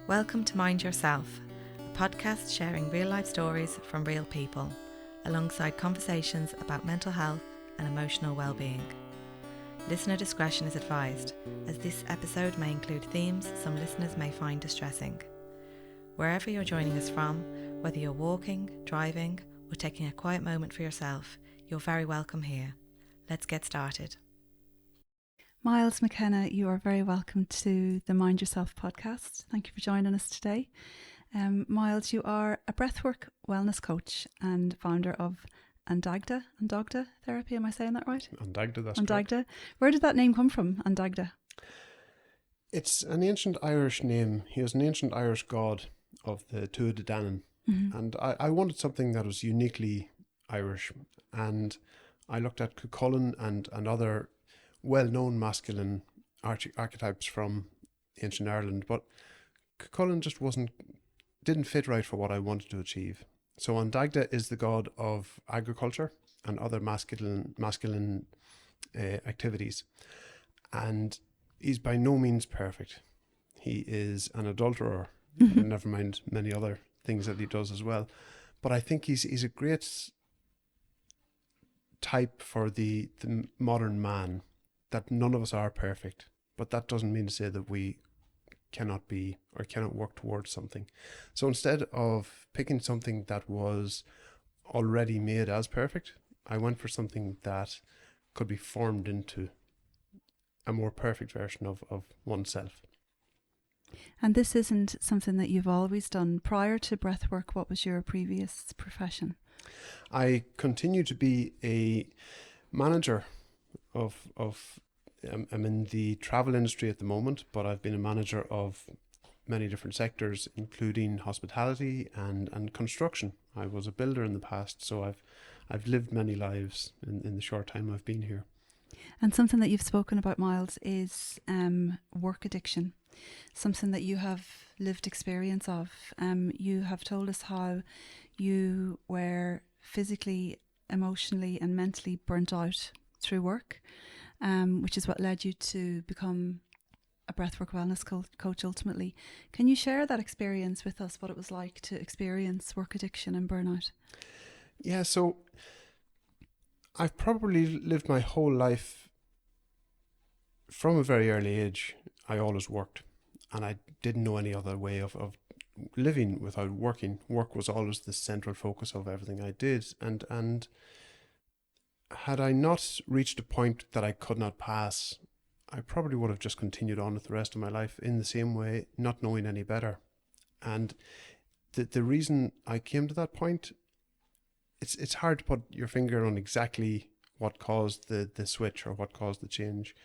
Welcome to Mind Yourself, a podcast sharing real-life stories from real people, alongside conversations about mental health and emotional well-being. Listener discretion is advised, as this episode may include themes some listeners may find distressing. Wherever you're joining us from, whether you're walking, driving, or taking a quiet moment for yourself, you're very welcome here. Let's get started. Myles McKenna, you are very welcome to the Mind Yourself podcast. Thank you for joining us today. Myles, you are a breathwork wellness coach and founder of Andagda therapy. Am I saying that right? Andagda, that's Andagda. correct. Where did that name come from, Andagda? It's an ancient Irish name. He was an ancient Irish god of the Tuatha De Danann. Mm-hmm. And I wanted something that was uniquely Irish. And I looked at Cuchulainn and other well-known masculine archetypes from ancient Ireland, but Cuchulainn just didn't fit right for what I wanted to achieve. So Andagda is the god of agriculture and other masculine activities, and he's by no means perfect. He is an adulterer, never mind many other things that he does as well. But I think he's a great type for the modern man. That none of us are perfect, but that doesn't mean to say that we cannot be or cannot work towards something. So instead of picking something that was already made as perfect, I went for something that could be formed into a more perfect version of oneself. And this isn't something that you've always done. Prior to breathwork, what was your previous profession? I continue to be a manager I'm in the travel industry at the moment, but I've been a manager of many different sectors, including hospitality and construction. I was a builder in the past, so I've lived many lives in the short time I've been here. And something that you've spoken about, Myles, is work addiction, something that you have lived experience of. You have told us how you were physically, emotionally and mentally burnt out through work, which is what led you to become a breathwork wellness coach ultimately. Can you share that experience with us, what it was like to experience work addiction and burnout? Yeah, so I've probably lived my whole life from a very early age. I always worked, and I didn't know any other way of living without working. Work was always the central focus of everything I did, and had I not reached a point that I could not pass, I probably would have just continued on with the rest of my life in the same way, not knowing any better. And the reason I came to that point, it's hard to put your finger on exactly what caused the switch or what caused the change.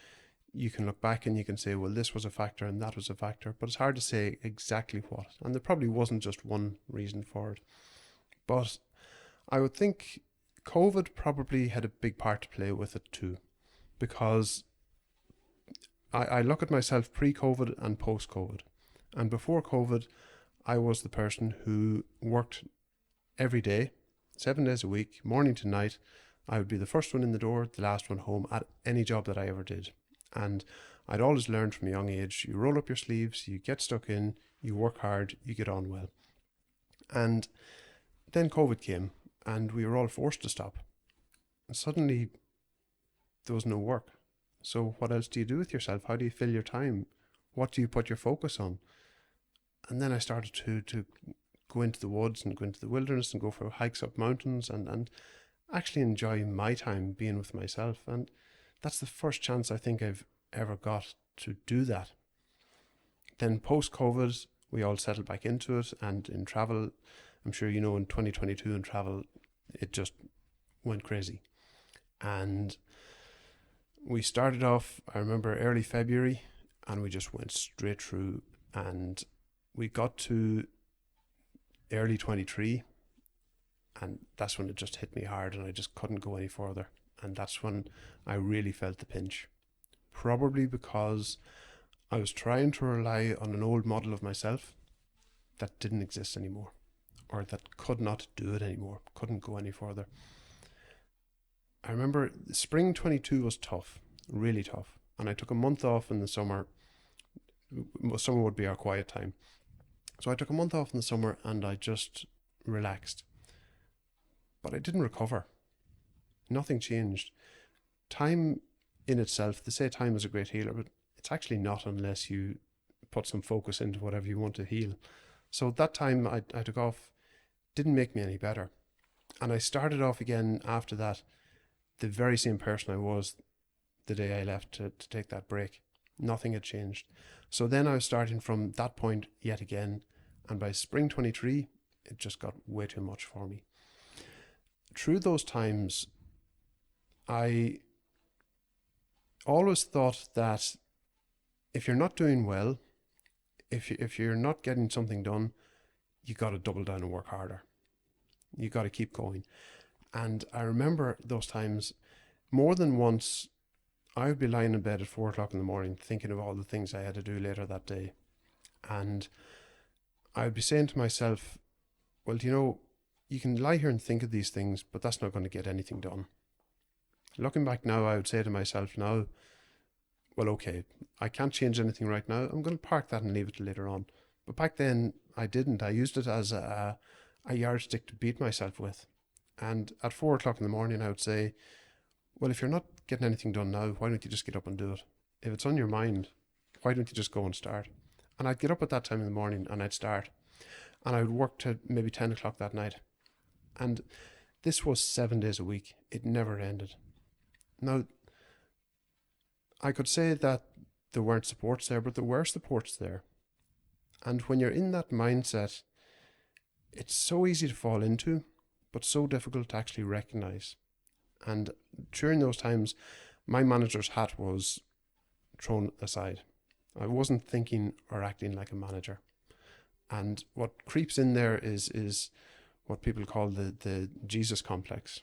You can look back and you can say, well, this was a factor and that was a factor, but it's hard to say exactly what. And there probably wasn't just one reason for it. But I would think COVID probably had a big part to play with it too, because I look at myself pre-COVID and post-COVID. And before COVID, I was the person who worked every day, 7 days a week, morning to night. I would be the first one in the door, the last one home at any job that I ever did. And I'd always learned from a young age, you roll up your sleeves, you get stuck in, you work hard, you get on well. And then COVID came, and we were all forced to stop. And suddenly, there was no work. So what else do you do with yourself? How do you fill your time? What do you put your focus on? And then I started to go into the woods and go into the wilderness and go for hikes up mountains and actually enjoy my time being with myself. And that's the first chance I think I've ever got to do that. Then post-COVID, we all settled back into it, and in travel, I'm sure you know, in 2022 in travel, it just went crazy. And we started off, I remember, early February, and we just went straight through, and we got to early 23, and that's when it just hit me hard, and I just couldn't go any further. And that's when I really felt the pinch. Probably because I was trying to rely on an old model of myself that didn't exist anymore, or that could not do it anymore, couldn't go any further. I remember spring 22 was tough, really tough. And I took a month off in the summer. Summer would be our quiet time. So I took a month off in the summer and I just relaxed. But I didn't recover. Nothing changed. Time in itself, they say time is a great healer, but it's actually not unless you put some focus into whatever you want to heal. So that time I took off didn't make me any better. And I started off again after that, the very same person I was the day I left to take that break. Nothing had changed. So then I was starting from that point yet again. And by spring 23, it just got way too much for me. Through those times, I always thought that if you're not doing well, if you're not getting something done, you got to double down and work harder. You got to keep going. And I remember those times more than once. I would be lying in bed at 4 o'clock in the morning thinking of all the things I had to do later that day. And I would be saying to myself, well, you can lie here and think of these things, but that's not going to get anything done. Looking back now, I would say to myself now, well, okay, I can't change anything right now. I'm going to park that and leave it till later on. But back then, I didn't. I used it as a yardstick to beat myself with. And at 4 o'clock in the morning, I would say, well, if you're not getting anything done now, why don't you just get up and do it? If it's on your mind, why don't you just go and start? And I'd get up at that time in the morning and I'd start. And I would work to maybe 10 o'clock that night. And this was 7 days a week. It never ended. Now, I could say that there weren't supports there, but there were supports there. And when you're in that mindset, it's so easy to fall into, but so difficult to actually recognize. And during those times, my manager's hat was thrown aside. I wasn't thinking or acting like a manager. And what creeps in there is what people call the Jesus complex,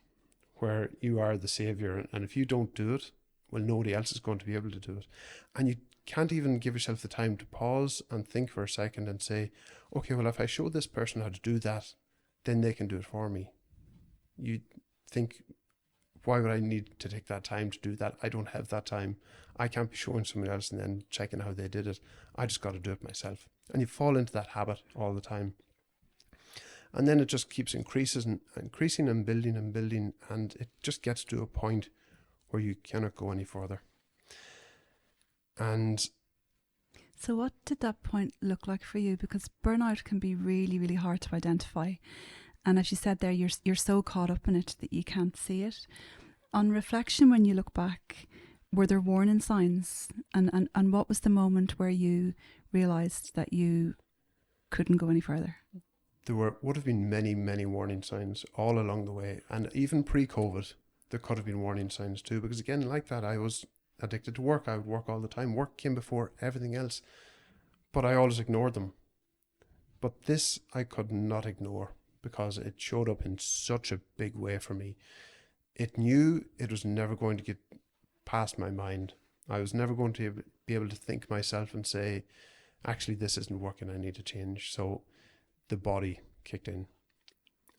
where you are the savior, and if you don't do it, well, nobody else is going to be able to do it. And you can't even give yourself the time to pause and think for a second and say, okay, well, if I show this person how to do that, then they can do it for me. You think, why would I need to take that time to do that? I don't have that time. I can't be showing somebody else and then checking how they did it. I just got to do it myself. And you fall into that habit all the time. And then it just keeps increasing and building, and it just gets to a point where you cannot go any further. And so what did that point look like for you? Because burnout can be really, really hard to identify. And as you said there, you're so caught up in it that you can't see it. On reflection, when you look back, were there warning signs? And what was the moment where you realised that you couldn't go any further? There would have been many, many warning signs all along the way. And even pre-COVID, there could have been warning signs too. Because again, like that, I was addicted to work. I would work all the time. Work came before everything else. But I always ignored them. But this I could not ignore, because it showed up in such a big way for me. It knew it was never going to get past my mind. I was never going to be able to think myself and say, actually, this isn't working, I need to change. So the body kicked in.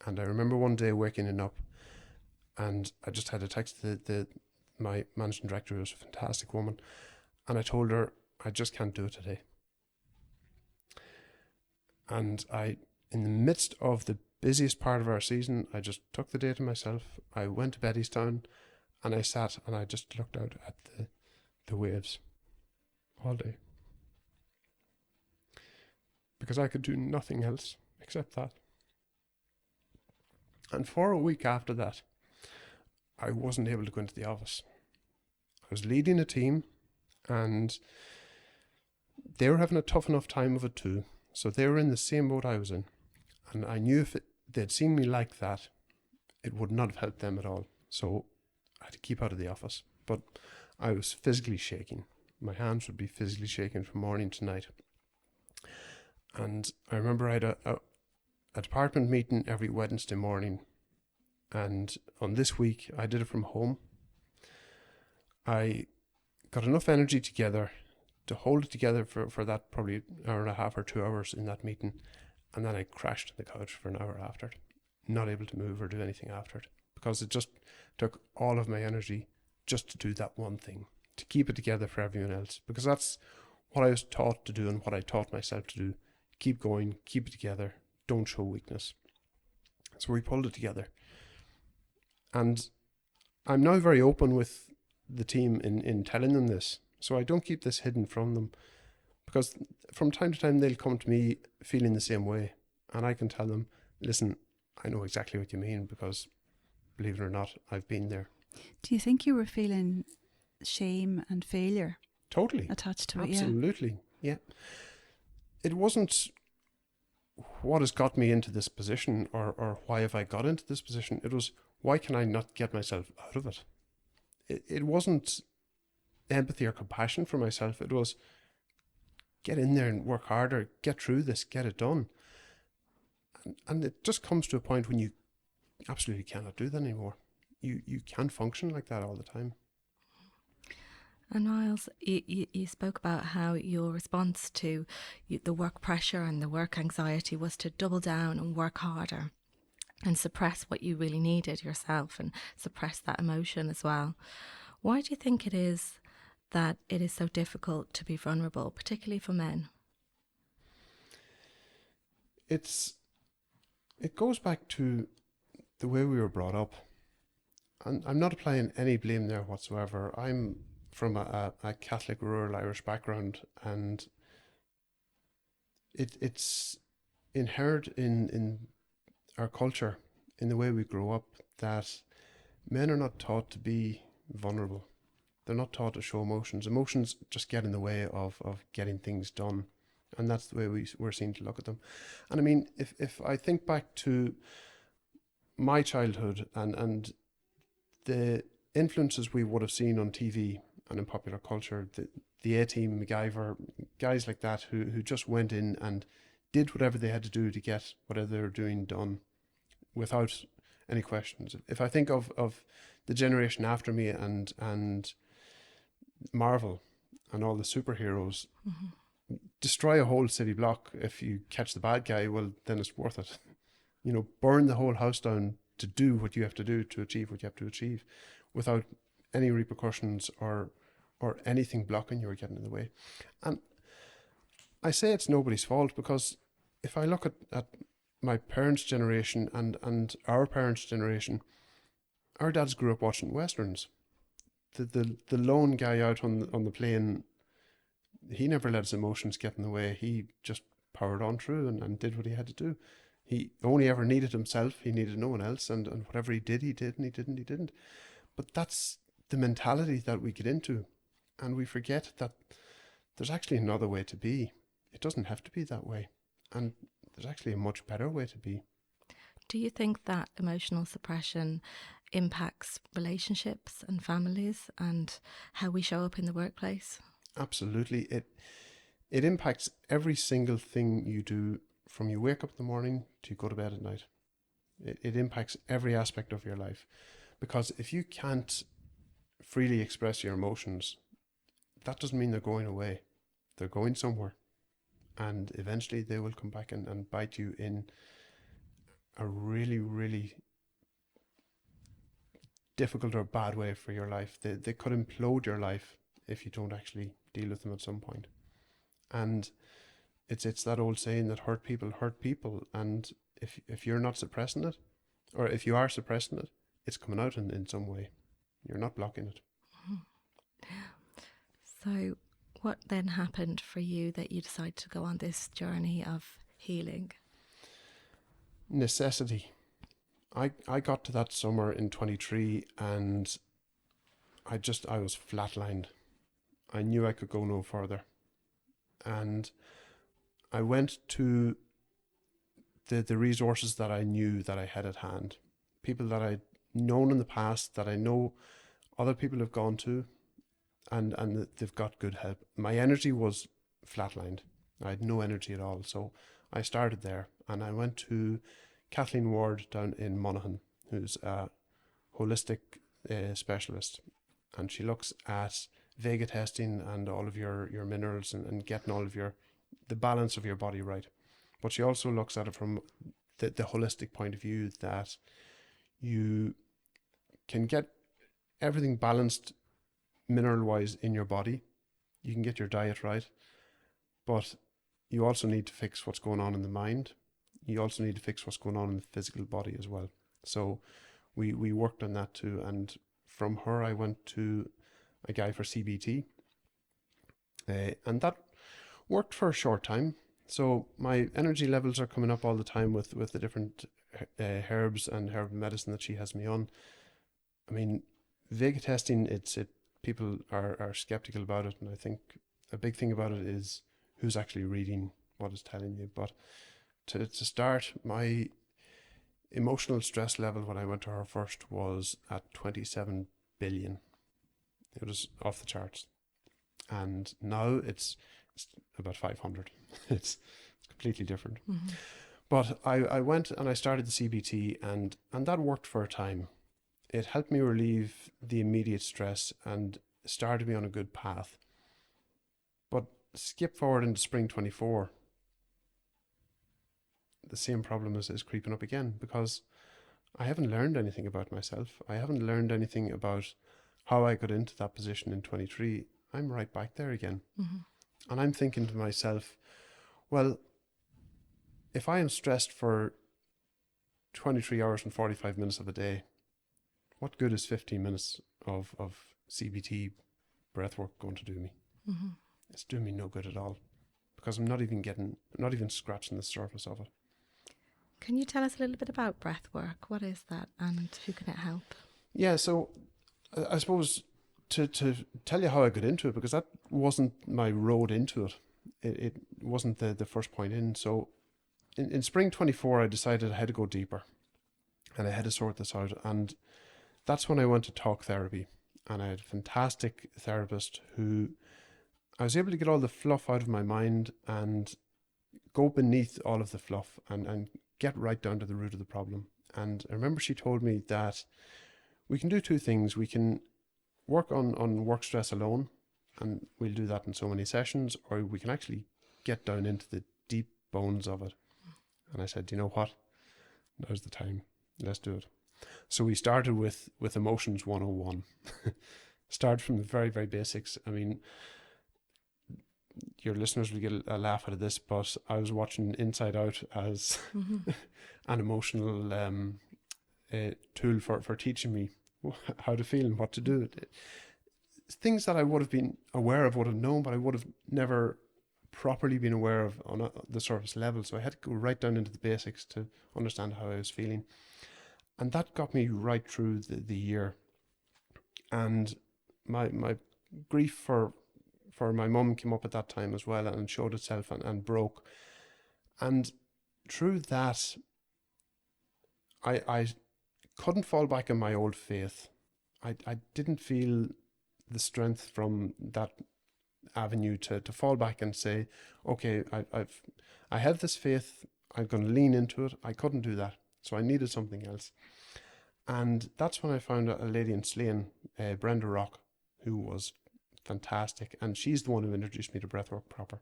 And I remember one day waking up, and I just had a text to my managing director, who was a fantastic woman, and I told her, I just can't do it today. And in the midst of the busiest part of our season, I just took the day to myself. I went to Bettystown and I sat and I just looked out at the waves all day, because I could do nothing else except that. And for a week after that, I wasn't able to go into the office. I was leading a team and they were having a tough enough time of it too. So they were in the same boat I was in. And I knew if they'd seen me like that, it would not have helped them at all. So I had to keep out of the office. But I was physically shaking. My hands would be physically shaking from morning to night. And I remember I had a department meeting every Wednesday morning. And on this week, I did it from home. I got enough energy together to hold it together for that probably hour and a half or 2 hours in that meeting. And then I crashed on the couch for an hour after it, not able to move or do anything after it, because it just took all of my energy just to do that one thing, to keep it together for everyone else, because that's what I was taught to do and what I taught myself to do. keep going, keep it together, don't show weakness. So we pulled it together. And I'm now very open with the team in telling them this. So I don't keep this hidden from them, because from time to time they'll come to me feeling the same way. And I can tell them, listen, I know exactly what you mean, because believe it or not, I've been there. Do you think you were feeling shame and failure Totally. attached to it? Absolutely. Yeah. It wasn't what has got me into this position, or why have I got into this position. It was, why can I not get myself out of it? It wasn't empathy or compassion for myself. It was, get in there and work harder, get through this, get it done. And it just comes to a point when you absolutely cannot do that anymore. You can't function like that all the time. And Myles, you spoke about how your response to the work pressure and the work anxiety was to double down and work harder and suppress what you really needed yourself, and suppress that emotion as well. Why do you think it is that it is so difficult to be vulnerable, particularly for men? It goes back to the way we were brought up. And I'm not applying any blame there whatsoever. I'm from a Catholic rural Irish background, and it's inherent in our culture, in the way we grow up, that men are not taught to be vulnerable. They're not taught to show emotions. Emotions just get in the way of getting things done. And that's the way we're seen to look at them. And I mean, if I think back to my childhood and the influences we would have seen on TV and in popular culture, the A-Team, MacGyver, guys like that who just went in and did whatever they had to do to get whatever they were doing done without any questions. If I think of the generation after me and Marvel and all the superheroes, destroy a whole city block. If you catch the bad guy, well, then it's worth it. You know, burn the whole house down to do what you have to do to achieve what you have to achieve, without any repercussions or anything blocking you or getting in the way. And I say it's nobody's fault, because if I look at my parents' generation and our parents' generation, our dads grew up watching westerns. The lone guy out on the plane, he never let his emotions get in the way. He just powered on through and did what he had to do. He only ever needed himself. He needed no one else. And whatever he did, and he didn't. But that's the mentality that we get into. And we forget that there's actually another way to be. It doesn't have to be that way. And there's actually a much better way to be. Do you think that emotional suppression impacts relationships and families and how we show up in the workplace? Absolutely. It impacts every single thing you do, from you wake up in the morning to you go to bed at night. It impacts every aspect of your life. Because if you can't freely express your emotions, that doesn't mean they're going away. They're going somewhere. And eventually they will come back and bite you in a really, really difficult or bad way for your life. They could implode your life if you don't actually deal with them at some point. And it's that old saying that hurt people. And if you're not suppressing it, or if you are suppressing it, it's coming out in some way. You're not blocking it. So what then happened for you that you decided to go on this journey of healing? Necessity. I got to that summer in 23 and I was flatlined. I knew I could go no further. And I went to the resources that I knew that I had at hand. People that I'd known in the past, that I know other people have gone to, and they've got good help. My energy was flatlined. I had no energy at all. So I started there, and I went to Kathleen Ward down in Monaghan, who's a holistic specialist, and she looks at vega testing and all of your minerals and getting all of the balance of your body right. But she also looks at it from the holistic point of view, that you can get everything balanced mineral wise in your body. You can get your diet right, but you also need to fix what's going on in the mind. You also need to fix what's going on in the physical body as well. So we worked on that too. And from her, I went to a guy for CBT. And that worked for a short time. So my energy levels are coming up all the time with the different herbs and herb medicine that she has me on. I mean, Vega testing, people are skeptical about it, and I think a big thing about it is who's actually reading what it's telling you. But to start, my emotional stress level when I went to her first was at 27 billion. It was off the charts. And now it's about 500. It's completely different. Mm-hmm. But I went and I started the CBT, and that worked for a time. It helped me relieve the immediate stress and started me on a good path. But skip forward into spring 24, the same problem is creeping up again, because I haven't learned anything about myself. I haven't learned anything about how I got into that position in 23. I'm right back there again. Mm-hmm. And I'm thinking to myself, well, if I am stressed for 23 hours and 45 minutes of a day, what good is 15 minutes of CBT breathwork going to do me? Mm-hmm. It's doing me no good at all, because I'm not even scratching the surface of it. Can you tell us a little bit about breathwork? What is that, and who can it help? Yeah, so I suppose to tell you how I got into it, because that wasn't my road into it. It wasn't the first point in. So in spring 24, I decided I had to go deeper, and I had to sort this out. And that's when I went to talk therapy, and I had a fantastic therapist who I was able to get all the fluff out of my mind and go beneath all of the fluff and get right down to the root of the problem. And I remember she told me that we can do two things. We can work on work stress alone, and we'll do that in so many sessions, or we can actually get down into the deep bones of it. And I said, you know what? Now's the time. Let's do it. So we started with Emotions 101. Start from the very, very basics. I mean, your listeners will get a laugh out of this, but I was watching Inside Out as Mm-hmm. an emotional tool for teaching me how to feel and what to do. Things that I would have been aware of, would have known, but I would have never properly been aware of on the surface level. So I had to go right down into the basics to understand how I was feeling. And that got me right through the year. And my grief for my mum came up at that time as well, and showed itself and broke. And through that, I couldn't fall back on my old faith. I didn't feel the strength from that avenue to fall back and say, okay, I have this faith, I'm going to lean into it. I couldn't do that, so I needed something else. And that's when I found a lady in Slane, Brenda Rock, who was fantastic, and she's the one who introduced me to breathwork proper.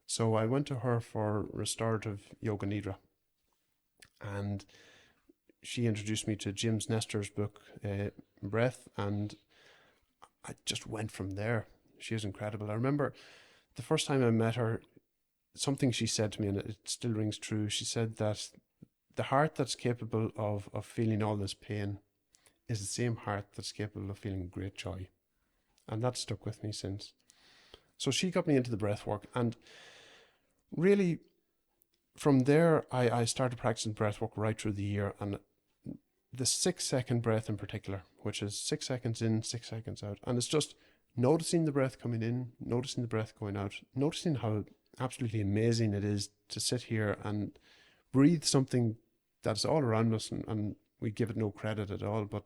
So I went to her for restorative yoga nidra, and she introduced me to James Nestor's book, Breath, and I just went from there. She was incredible. I remember the first time I met her, something she said to me, and it still rings true. She said that the heart that's capable of feeling all this pain is the same heart that's capable of feeling great joy. And that stuck with me since. So she got me into the breath work, and really from there I started practicing breath work right through the year. And the 6-second breath in particular, which is 6 seconds in, 6 seconds out, and it's just noticing the breath coming in, noticing the breath going out, noticing how absolutely amazing it is to sit here and breathe something that's all around us, and we give it no credit at all, but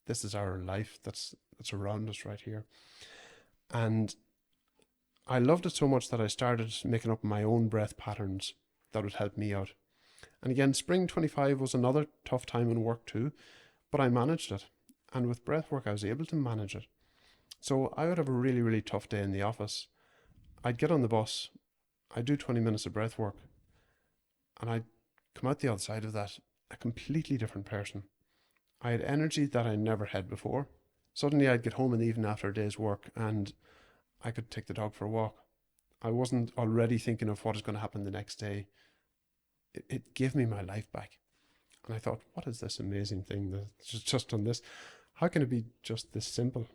this is our life that's around us right here. And I loved it so much that I started making up my own breath patterns that would help me out. And again, spring 25 was another tough time in work too, but I managed it. And with breath work, I was able to manage it. So I would have a really, really tough day in the office. I'd get on the bus, I'd do 20 minutes of breath work, and I'd come out the other side of that a completely different person. I had energy that I never had before. Suddenly I'd get home in the evening after a day's work, and I could take the dog for a walk. I wasn't already thinking of what is going to happen the next day. It gave me my life back. And I thought, what is this amazing thing that's just done this? How can it be just this simple?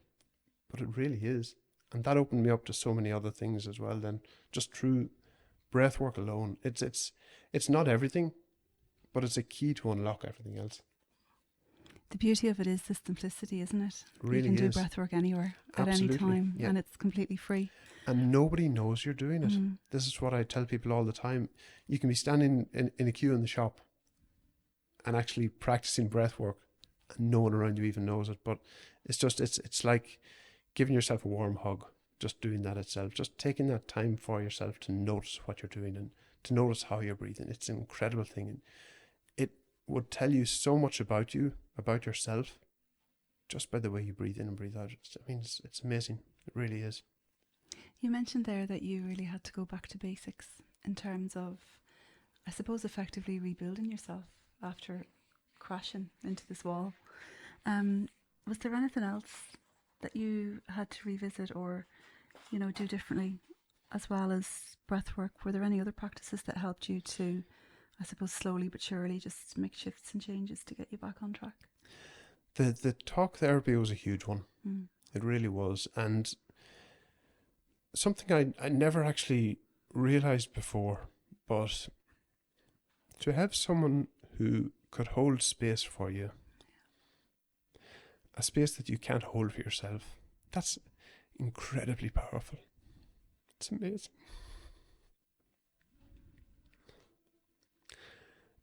But it really is. And that opened me up to so many other things as well then, just through breath work alone. It's not everything, but it's a key to unlock everything else. The beauty of it is the simplicity, isn't it? Really you can is. do breath work anywhere, Absolutely, at any time, yeah. and it's completely free. And nobody knows you're doing it. This is what I tell people all the time. You can be standing in a queue in the shop and actually practicing breath work, and no one around you even knows it. But it's like giving yourself a warm hug, just doing that itself, just taking that time for yourself to notice what you're doing and to notice how you're breathing. It's an incredible thing. And it would tell you so much about you, about yourself, just by the way you breathe in and breathe out. It's amazing. It really is. You mentioned there that you really had to go back to basics in terms of, I suppose, effectively rebuilding yourself after crashing into this wall. Was there anything else that you had to revisit or, do differently, as well as breath work? Were there any other practices that helped you to, I suppose, slowly but surely just make shifts and changes to get you back on track? The talk therapy was a huge one. It really was. And something I never actually realized before, but to have someone who could hold space for you, a space that you can't hold for yourself, that's incredibly powerful. It's amazing.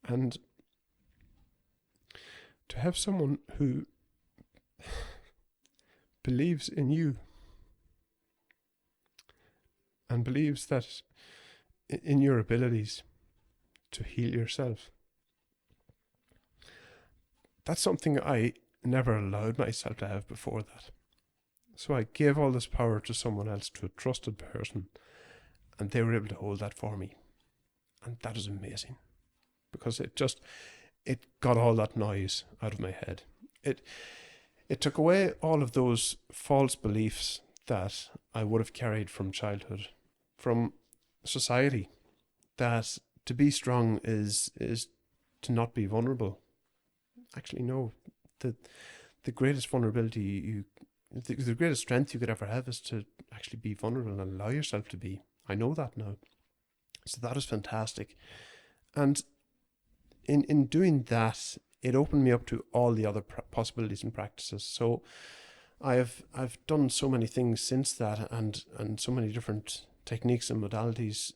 And to have someone who believes in you and believes that in your abilities to heal yourself, that's something I never allowed myself to have before that. So I gave all this power to someone else, to a trusted person, and they were able to hold that for me. And that is amazing, because it got all that noise out of my head. It took away all of those false beliefs that I would have carried from childhood, from society, that to be strong is to not be vulnerable. Actually, no. The greatest vulnerability the greatest strength you could ever have is to actually be vulnerable and allow yourself to be. I know that now. So that is fantastic. And in doing that, it opened me up to all the other possibilities and practices. So I've done so many things since that, and so many different techniques and modalities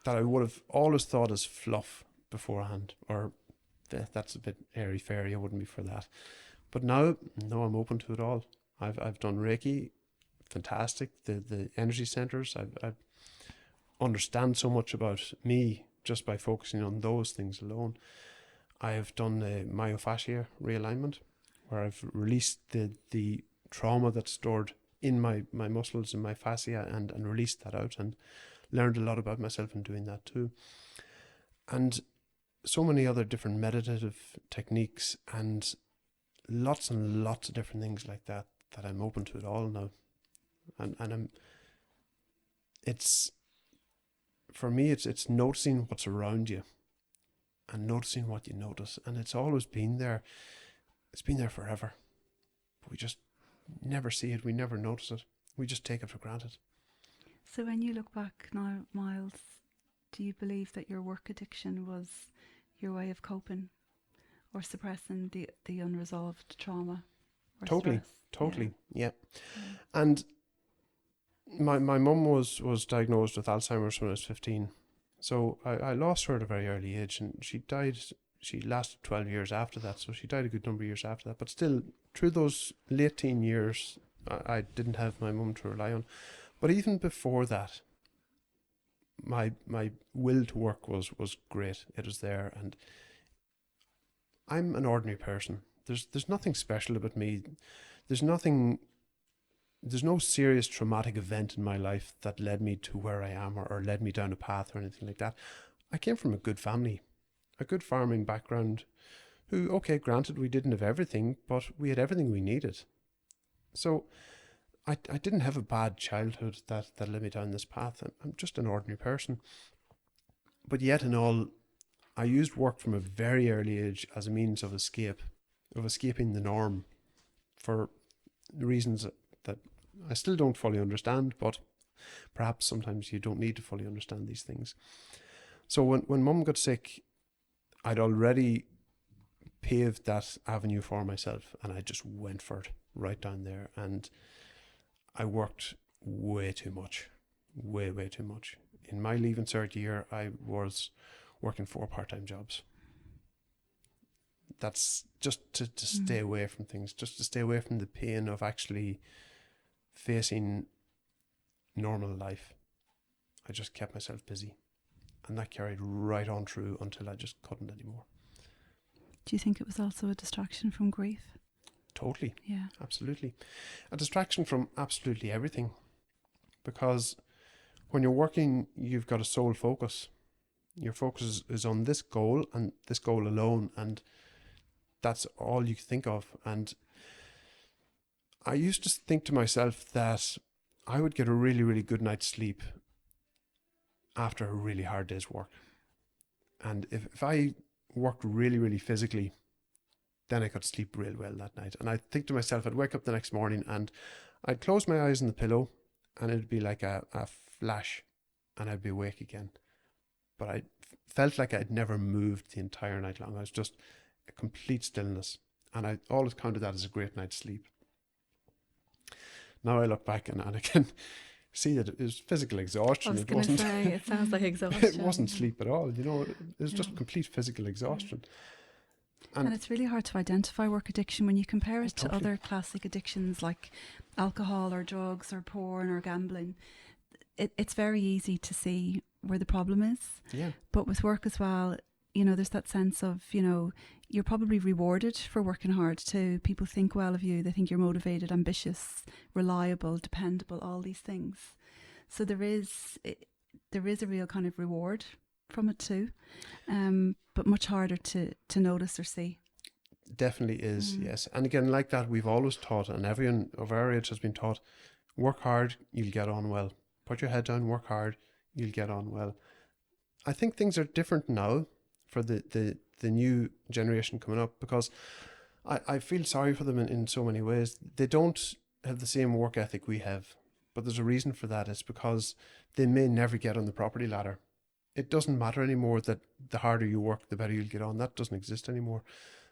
that I would have always thought as fluff beforehand, or that's a bit airy-fairy, I wouldn't be for that. But now, no, I'm open to it all. I've done Reiki, fantastic. The energy centers, I understand so much about me just by focusing on those things alone. I have done myofascia realignment, where I've released the trauma that's stored in my muscles and my fascia and released that out, and learned a lot about myself in doing that too. And so many other different meditative techniques and lots of different things like that I'm open to it all now. And for me, it's noticing what's around you and noticing what you notice. And it's always been there. It's been there forever. But we just never see it. We never notice it. We just take it for granted. So when you look back now, Myles, do you believe that your work addiction was your way of coping or suppressing the unresolved trauma or Totally. stress? Yeah. And my mum was diagnosed with Alzheimer's when I was 15. So I lost her at a very early age, and she died. She lasted 12 years after that, so she died a good number of years after that. But still, through those late teen years, I didn't have my mum to rely on. But even before that, my will to work was great. It was there, and I'm an ordinary person. There's nothing special about me. There's no serious traumatic event in my life that led me to where I am or led me down a path or anything like that. I came from a good family, a good farming background, who, okay, granted, we didn't have everything, but we had everything we needed. So I didn't have a bad childhood that led me down this path. I'm just an ordinary person. But yet in all, I used work from a very early age as a means of escaping the norm for reasons that I still don't fully understand, but perhaps sometimes you don't need to fully understand these things. So when Mum got sick, I'd already paved that avenue for myself, and I just went for it right down there. And I worked way too much, way too much. In my Leaving Cert year, I was working 4 part-time jobs. That's just to stay away from things, just to stay away from the pain of actually facing normal life. I just kept myself busy, and that carried right on through until I just couldn't anymore. Do you think it was also a distraction from grief? Totally. Yeah. Absolutely. A distraction from absolutely everything. Because when you're working, you've got a sole focus. Your focus is on this goal and this goal alone, and that's all you think of. And I used to think to myself that I would get a really good night's sleep after a really hard day's work. And if I worked really physically, then I could sleep real well that night. And I think to myself, I'd wake up the next morning and I'd close my eyes on the pillow, and it'd be like a flash, and I'd be awake again. But I felt like I'd never moved the entire night long. I was just a complete stillness. And I always counted that as a great night's sleep. Now I look back and I can see that it was physical exhaustion. I was going to say, it sounds like exhaustion. It wasn't sleep at all, you know. It was just complete physical exhaustion. And it's really hard to identify work addiction when you compare it to other classic addictions like alcohol or drugs or porn or gambling. It's very easy to see where the problem is. Yeah. But with work as well, you know, there's that sense of, you know, you're probably rewarded for working hard too. People think well of you. They think you're motivated, ambitious, reliable, dependable, all these things. So there is a real kind of reward from it too, but much harder to notice or see. Definitely is, yes. And again, like that, we've always taught, and everyone of our age has been taught, work hard, you'll get on well. Put your head down, work hard, you'll get on well. I think things are different now for the new generation coming up, because I feel sorry for them in so many ways. They don't have the same work ethic we have, but there's a reason for that. It's because they may never get on the property ladder. It doesn't matter anymore that the harder you work, the better you'll get on. That doesn't exist anymore.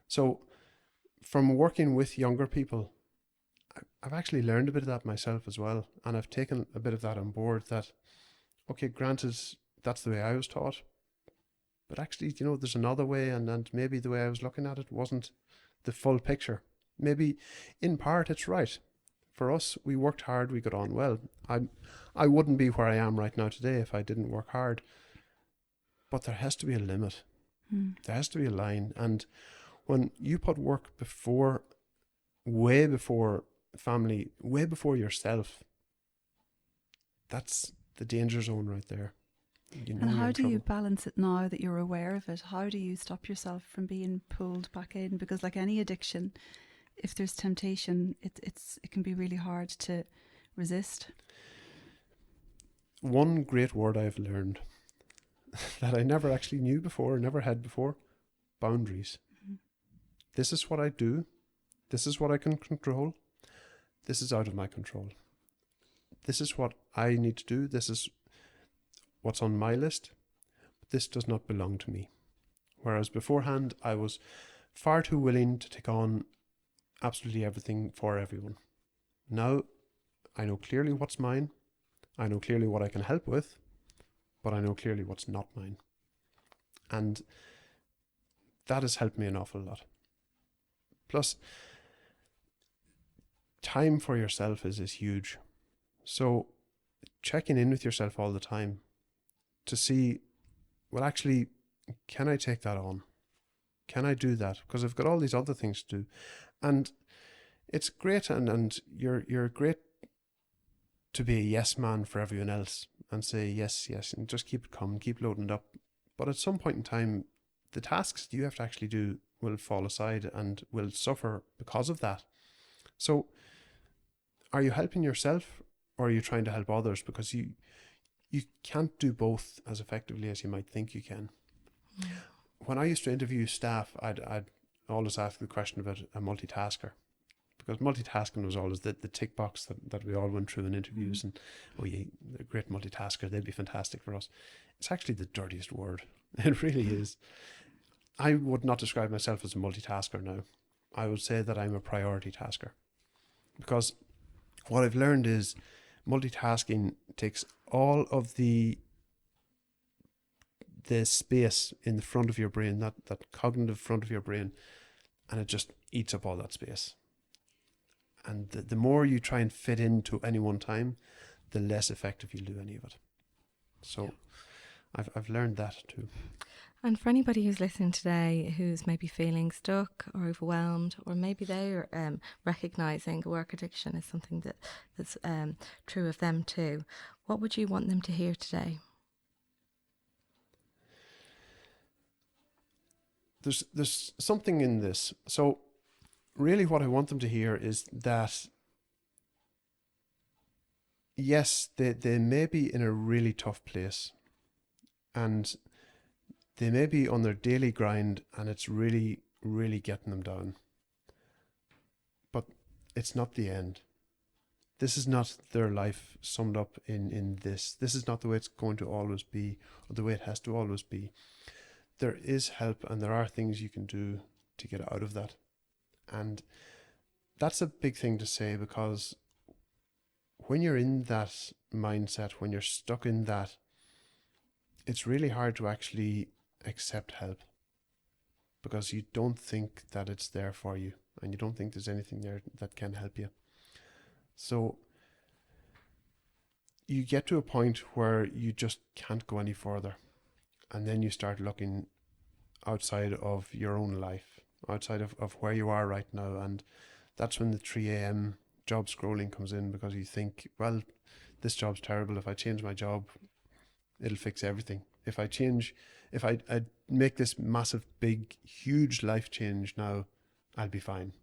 So from working with younger people, I've actually learned a bit of that myself as well. And I've taken a bit of that on board, that, okay, granted, that's the way I was taught. But actually, you know, there's another way, and maybe the way I was looking at it wasn't the full picture. Maybe in part it's right. For us, we worked hard, we got on well. I wouldn't be where I am right now today if I didn't work hard. But there has to be a limit. There has to be a line. And when you put work before, way before family, way before yourself, that's the danger zone right there. You know, and how do you balance it now that you're aware of it? How do you stop yourself from being pulled back in? Because like any addiction, if there's temptation, it can be really hard to resist. One great word I've learned that I never actually knew before, never had before: boundaries. This is what I do. This is what I can control. This is out of my control. This is what I need to do. This is what's on my list. But this does not belong to me. Whereas beforehand, I was far too willing to take on absolutely everything for everyone. Now, I know clearly what's mine. I know clearly what I can help with, but I know clearly what's not mine. And that has helped me an awful lot. Plus, time for yourself is huge. So checking in with yourself all the time to see, well, actually, can I take that on? Can I do that? Because I've got all these other things to do. And it's great, and you're great to be a yes man for everyone else and say yes, and just keep it coming, keep loading it up. But at some point in time, the tasks you have to actually do will fall aside and will suffer because of that. So are you helping yourself or are you trying to help others? Because you can't do both as effectively as you might think you can. When I used to interview staff, I'd always ask the question about a multitasker, because multitasking was always the tick box that we all went through in interviews. And they're a great multitasker, they'd be fantastic for us. It's actually the dirtiest word. It really is. I would not describe myself as a multitasker now. I would say that I'm a priority tasker, because what I've learned is multitasking takes all of the space in the front of your brain, that cognitive front of your brain, and it just eats up all that space. And the more you try and fit into any one time, the less effective you'll do any of it. So I've learned that too. And for anybody who's listening today who's maybe feeling stuck or overwhelmed, or maybe they're recognising work addiction is something that's true of them too, what would you want them to hear today? There's something in this. So really what I want them to hear is that, yes, they may be in a really tough place, and they may be on their daily grind, and it's really, really getting them down. But it's not the end. This is not their life summed up in this. This is not the way it's going to always be, or the way it has to always be. There is help, and there are things you can do to get out of that. And that's a big thing to say, because when you're in that mindset, when you're stuck in that, it's really hard to actually accept help, because you don't think that it's there for you, and you don't think there's anything there that can help you. So you get to a point where you just can't go any further. And then you start looking outside of your own life, outside of where you are right now. And that's when the 3 a.m. job scrolling comes in, because you think, well, this job's terrible. If I change my job, it'll fix everything. If I make this massive, big, huge life change now, I'll be fine.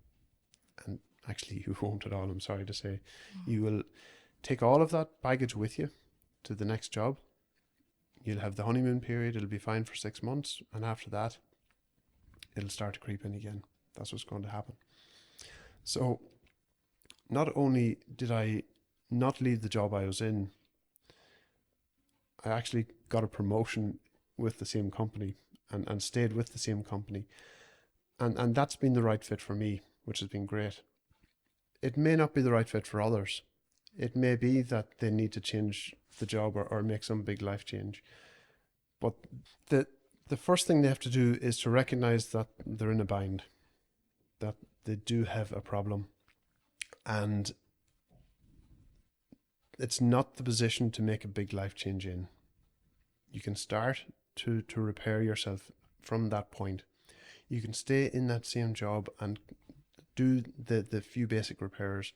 And actually you won't at all, I'm sorry to say. You will take all of that baggage with you to the next job. You'll have the honeymoon period, it'll be fine for 6 months, and after that, it'll start to creep in again. That's what's going to happen. So, not only did I not leave the job I was in, I actually got a promotion with the same company and stayed with the same company. And that's been the right fit for me, which has been great. It may not be the right fit for others. It may be that they need to change the job or make some big life change. But the first thing they have to do is to recognize that they're in a bind, that they do have a problem, and it's not the position to make a big life change in. You can start to repair yourself from that point. You can stay in that same job and do the few basic repairs,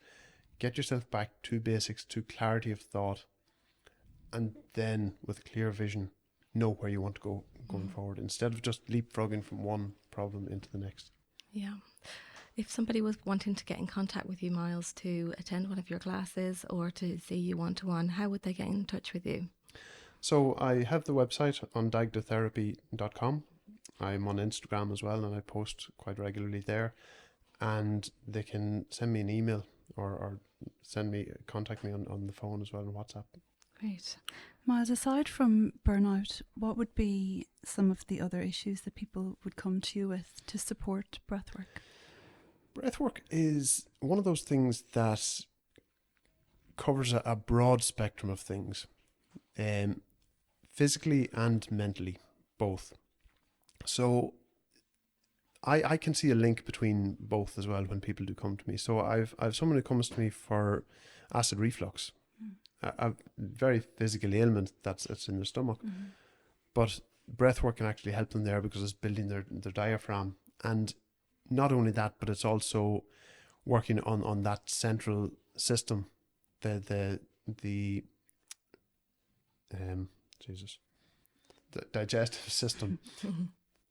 get yourself back to basics, to clarity of thought, and then with clear vision, know where you want to go going forward, instead of just leapfrogging from one problem into the next. Yeah. If somebody was wanting to get in contact with you, Myles, to attend one of your classes or to see you one-to-one, how would they get in touch with you? So I have the website on dagdotherapy.com. I'm on Instagram as well, and I post quite regularly there. And they can send me an email or contact me on the phone as well, on WhatsApp. Great. Myles, aside from burnout, what would be some of the other issues that people would come to you with to support breathwork? Breathwork is one of those things that covers a broad spectrum of things, physically and mentally, both. So I can see a link between both as well when people do come to me. So I've someone who comes to me for acid reflux, a very physical ailment that's in their stomach. But breathwork can actually help them there, because it's building their diaphragm. And not only that, but it's also working on that central system, the digestive system.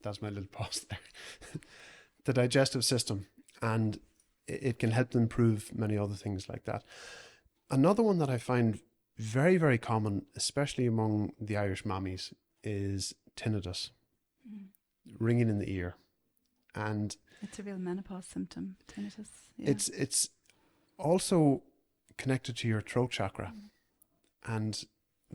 That's my little pause there. The digestive system. And it can help them improve many other things like that. Another one that I find very, very common, especially among the Irish mammies, is tinnitus, ringing in the ear. And it's a real menopause symptom, tinnitus. Yeah. It's also connected to your throat chakra. And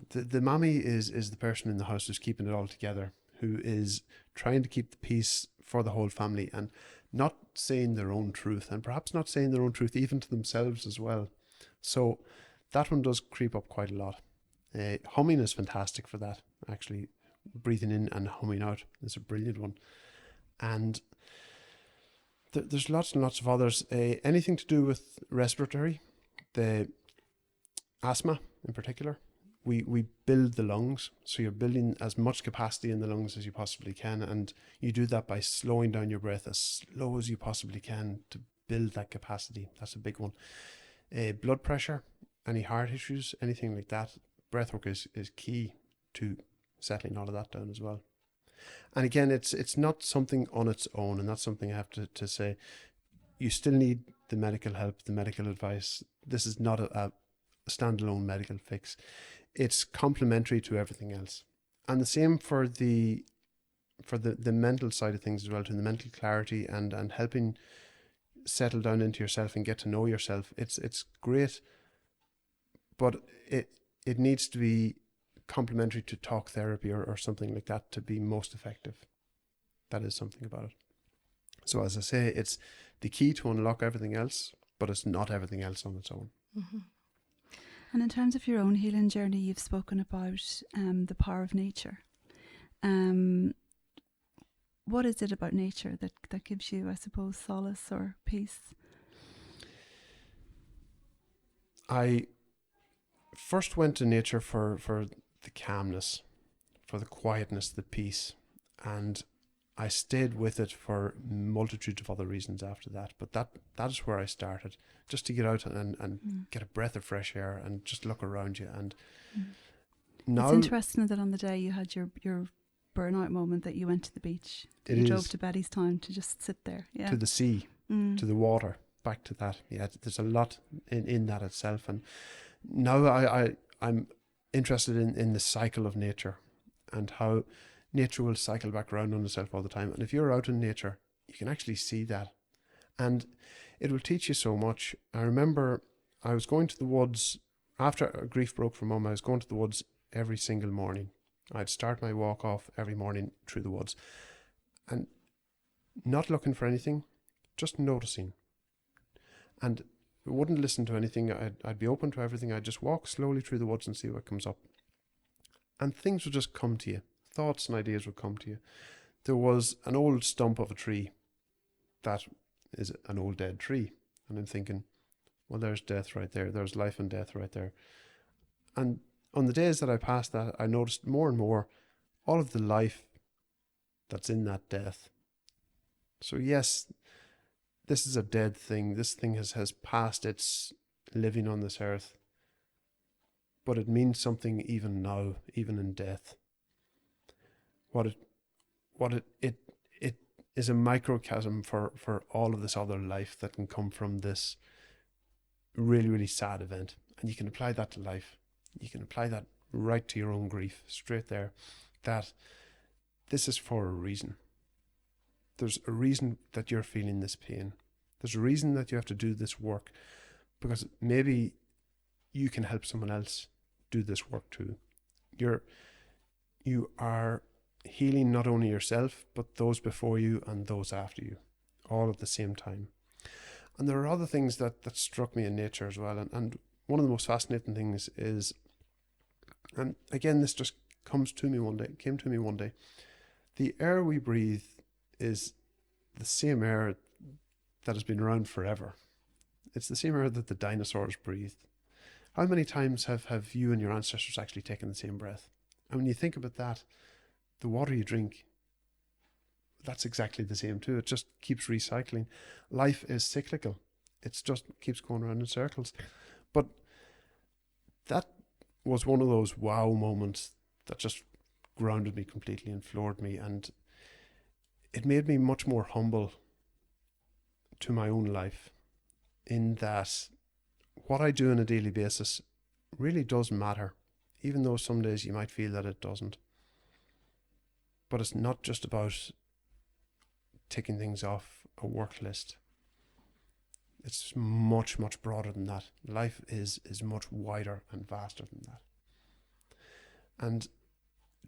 the mammy is the person in the house who's keeping it all together, who is trying to keep the peace for the whole family and not saying their own truth, and perhaps not saying their own truth even to themselves as well. So that one does creep up quite a lot. Humming is fantastic for that, actually. Breathing in and humming out is a brilliant one. And there's lots and lots of others. Anything to do with respiratory, the asthma in particular. We build the lungs, so you're building as much capacity in the lungs as you possibly can, and you do that by slowing down your breath as slow as you possibly can to build that capacity. That's a big one. Blood pressure, any heart issues, anything like that, breathwork is key to settling all of that down as well. And again, it's not something on its own, and that's something I have to say. You still need the medical help, the medical advice. This is not a standalone medical fix. It's complementary to everything else. And the same for the mental side of things as well, to the mental clarity and helping settle down into yourself and get to know yourself. It's great, but it needs to be complementary to talk therapy or something like that to be most effective. That is something about it. So as I say, it's the key to unlock everything else, but it's not everything else on its own. Mm-hmm. And in terms of your own healing journey, you've spoken about the power of nature. What is it about nature that gives you, I suppose, solace or peace? I first went to nature for the calmness, for the quietness, the peace, and I stayed with it for multitudes of other reasons after that. But that is where I started, just to get out and get a breath of fresh air and just look around you. And now it's interesting that on the day you had your burnout moment that you went to the beach. You drove to Bettystown to just sit there. Yeah. To the sea, to the water, back to that. Yeah, there's a lot in that itself. And now I'm interested in the cycle of nature and how nature will cycle back around on itself all the time. And if you're out in nature, you can actually see that. And it will teach you so much. I remember I was going to the woods after grief broke from Mum. I was going to the woods every single morning. I'd start my walk off every morning through the woods and not looking for anything, just noticing. And I wouldn't listen to anything. I'd be open to everything. I'd just walk slowly through the woods and see what comes up. And things would just come to you. Thoughts and ideas would come to you. There was an old stump of a tree that is an old dead tree. And I'm thinking, well, there's death right there. There's life and death right there. And on the days that I passed that, I noticed more and more all of the life that's in that death. So yes, this is a dead thing. This thing has passed its living on this earth. But it means something even now, even in death. What it is a microcosm for all of this other life that can come from this really, really sad event. And you can apply that to life. You can apply that right to your own grief, straight there, that this is for a reason. There's a reason that you're feeling this pain. There's a reason that you have to do this work, because maybe you can help someone else do this work too. You are healing not only yourself, but those before you and those after you, all at the same time. And there are other things that struck me in nature as well. And one of the most fascinating things is, and again, this just came to me one day, the air we breathe is the same air that has been around forever. It's the same air that the dinosaurs breathed. How many times have you and your ancestors actually taken the same breath? And when you think about that, the water you drink, that's exactly the same too. It just keeps recycling. Life is cyclical. It just keeps going around in circles. But that was one of those wow moments that just grounded me completely and floored me. And it made me much more humble to my own life. in that what I do on a daily basis really does matter, even though some days you might feel that it doesn't. But it's not just about ticking things off a work list. It's much, much broader than that. Life is much wider and vaster than that. And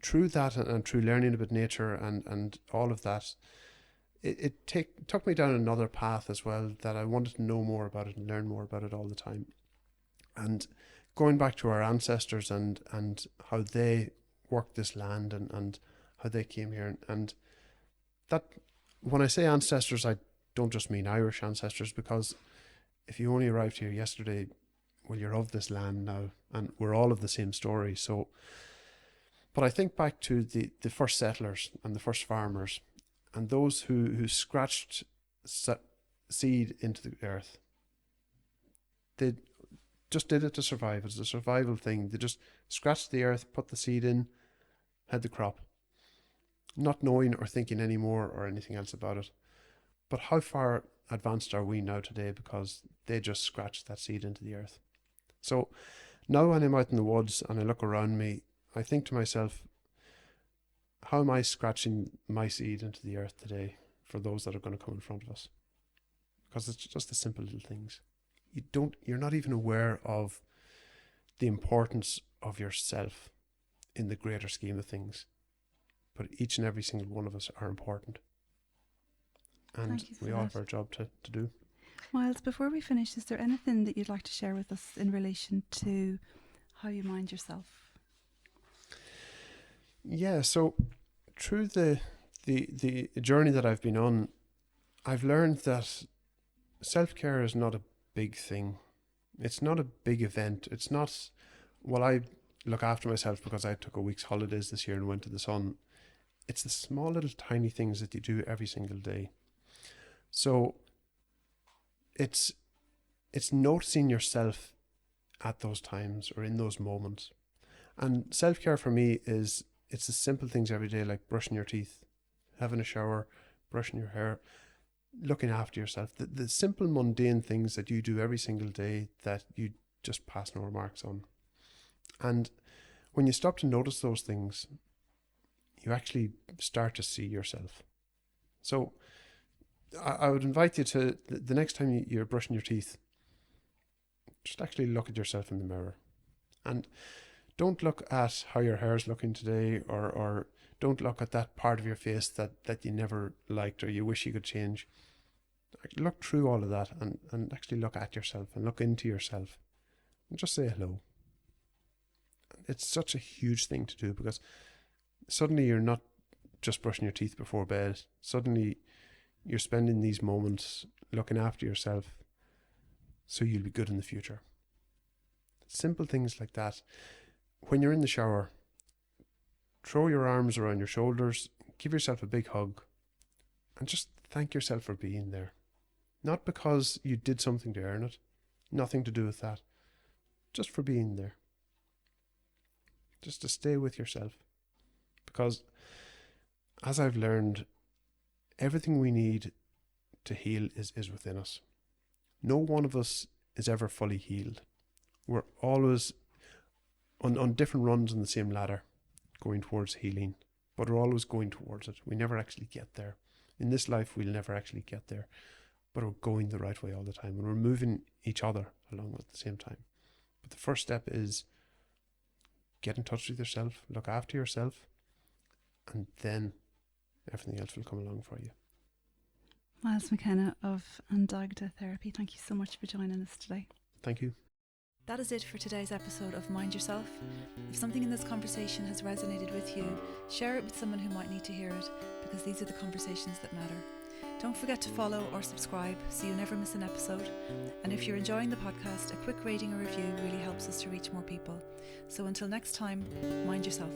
through that and through learning about nature and all of that, it took me down another path as well, that I wanted to know more about it and learn more about it all the time. And going back to our ancestors and how they worked this land and how they came here. And that, when I say ancestors, I don't just mean Irish ancestors, because if you only arrived here yesterday, well, you're of this land now, and we're all of the same story. So, but I think back to the first settlers and the first farmers, and those who scratched seed into the earth. They just did it to survive. It's a survival thing. They just scratched the earth, put the seed in, had the crop, not knowing or thinking any more or anything else about it. But how far advanced are we now today, because they just scratched that seed into the earth? So now when I'm out in the woods and I look around me, I think to myself, how am I scratching my seed into the earth today for those that are going to come in front of us? Because it's just the simple little things. You're not even aware of the importance of yourself in the greater scheme of things. But each and every single one of us are important. And we all have our job to do. Myles, before we finish, is there anything that you'd like to share with us in relation to how you mind yourself? Yeah, so through the journey that I've been on, I've learned that self-care is not a big thing. It's not a big event. It's not, well, I look after myself because I took a week's holidays this year and went to the sun. It's the small little tiny things that you do every single day. So it's noticing yourself at those times or in those moments. And self-care for me is, it's the simple things every day, like brushing your teeth, having a shower, brushing your hair, looking after yourself. The simple mundane things that you do every single day that you just pass no remarks on. And when you stop to notice those things, you actually start to see yourself. So I would invite you to, the next time you're brushing your teeth, just actually look at yourself in the mirror. And don't look at how your hair's looking today, or don't look at that part of your face that you never liked or you wish you could change. Look through all of that and actually look at yourself and look into yourself and just say hello. It's such a huge thing to do, because suddenly you're not just brushing your teeth before bed. Suddenly you're spending these moments looking after yourself so you'll be good in the future. Simple things like that. When you're in the shower, throw your arms around your shoulders, give yourself a big hug, and just thank yourself for being there. Not because you did something to earn it, nothing to do with that, just for being there. Just to stay with yourself. Because as I've learned, everything we need to heal is within us. No one of us is ever fully healed. We're always on different runs on the same ladder, going towards healing, but we're always going towards it. We never actually get there. In this life, we'll never actually get there, but we're going the right way all the time, and we're moving each other along at the same time. But the first step is get in touch with yourself, look after yourself, and then everything else will come along for you. Myles McKenna of Andagda Therapy, thank you so much for joining us today. Thank you. That is it for today's episode of Mind Yourself. If something in this conversation has resonated with you, share it with someone who might need to hear it, because these are the conversations that matter. Don't forget to follow or subscribe so you never miss an episode. And if you're enjoying the podcast, a quick rating or review really helps us to reach more people. So until next time, mind yourself.